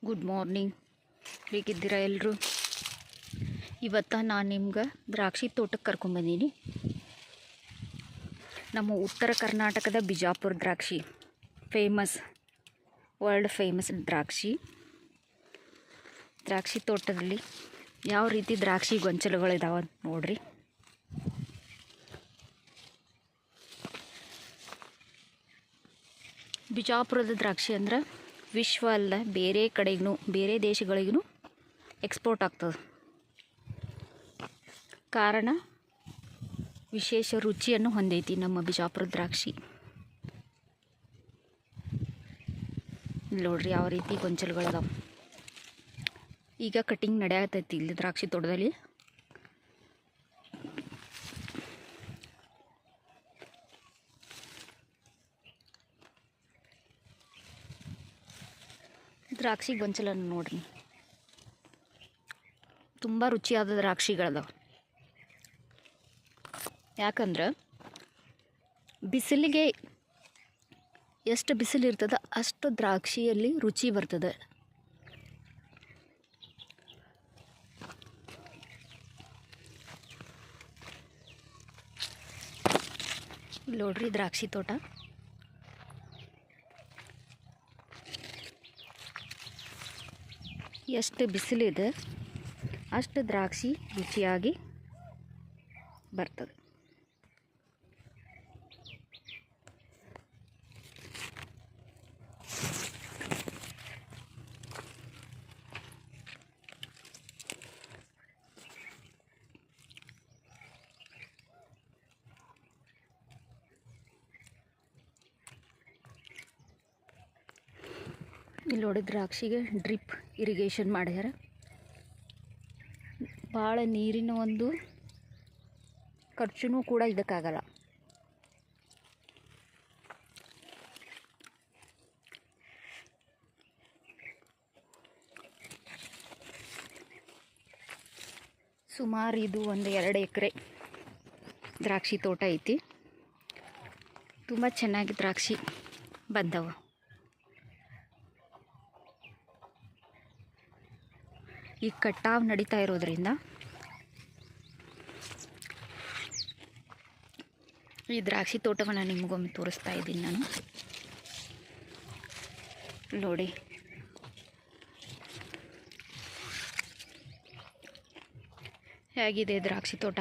Good morning. ಹೇಗಿದ್ದೀರಾ ಎಲ್ಲರೂ? ಇವತ್ತು ನಾನು ನಿಮ್ಗೆ ದ್ರಾಕ್ಷಿ ತೋಟಕ್ಕೆ ಕರ್ಕೊಂಬಂದೀನಿ. ನಮ್ಮ ಉತ್ತರ ಕರ್ನಾಟಕದ ಬಿಜಾಪುರ ದ್ರಾಕ್ಷಿ ವರ್ಲ್ಡ್ ಫೇಮಸ್ ದ್ರಾಕ್ಷಿ ತೋಟದಲ್ಲಿ ಯಾವ ರೀತಿ ದ್ರಾಕ್ಷಿ ಗೊಂಚಲುಗಳಿದಾವೆ ನೋಡ್ರಿ. ಬಿಜಾಪುರದ ದ್ರಾಕ್ಷಿ ಅಂದ್ರೆ ವಿಶ್ವ ಅಲ್ಲ, ಬೇರೆ ದೇಶಗಳಿಗೂ ಎಕ್ಸ್ಪೋರ್ಟ್ ಆಗ್ತದೆ. ಕಾರಣ ವಿಶೇಷ ರುಚಿಯನ್ನು ಹೊಂದೈತಿ ನಮ್ಮ ಬಿಜಾಪುರ ದ್ರಾಕ್ಷಿ. ನೋಡ್ರಿ ಯಾವ ರೀತಿ ಗೊಂಚಲುಗಳದಾವ. ಈಗ ಕಟಿಂಗ್ ನಡೆಯತೈತಿ ಇಲ್ಲಿ ದ್ರಾಕ್ಷಿ ತೋಟದಲ್ಲಿ. ದ್ರಾಕ್ಷಿ ಗೊಂಚಲನ್ನು ನೋಡ್ರಿ, ತುಂಬ ರುಚಿಯಾದ ದ್ರಾಕ್ಷಿಗಳದಾವ. ಯಾಕಂದ್ರೆ ಬಿಸಿಲಿಗೆ ಎಷ್ಟು ಬಿಸಿಲು ಇರ್ತದೆ ಅಷ್ಟು ದ್ರಾಕ್ಷಿಯಲ್ಲಿ ರುಚಿ ಬರ್ತದೆ. ನೋಡ್ರಿ ದ್ರಾಕ್ಷಿ ತೋಟ. ಎಷ್ಟು ಬಿಸಿಲಿದೆ ಅಷ್ಟು ದ್ರಾಕ್ಷಿ ರುಚಿಯಾಗಿ ಬರ್ತದೆ. ಇಲ್ಲಿ ನೋಡಿ ದ್ರಾಕ್ಷಿಗೆ ಡ್ರಿಪ್ ಇರಿಗೇಷನ್ ಮಾಡ್ಯಾರ. ಭಾಳ ನೀರಿನ ಒಂದು ಖರ್ಚು ಕೂಡ ಇದಕ್ಕಾಗಲ್ಲ. ಸುಮಾರು ಇದು ಒಂದು 2 ಎಕರೆ ದ್ರಾಕ್ಷಿ ತೋಟ ಐತಿ. ತುಂಬ ಚೆನ್ನಾಗಿ ದ್ರಾಕ್ಷಿ ಬಂದವ. ಈ ಕಟಾವು ನಡೀತಾ ಇರೋದ್ರಿಂದ ಈ ದ್ರಾಕ್ಷಿ ತೋಟವನ್ನು ನಿಮಗೊಮ್ಮೆ ತೋರಿಸ್ತಾ ಇದ್ದೀನಿ ನಾನು. ನೋಡಿ ಹೇಗಿದೆ ದ್ರಾಕ್ಷಿ ತೋಟ.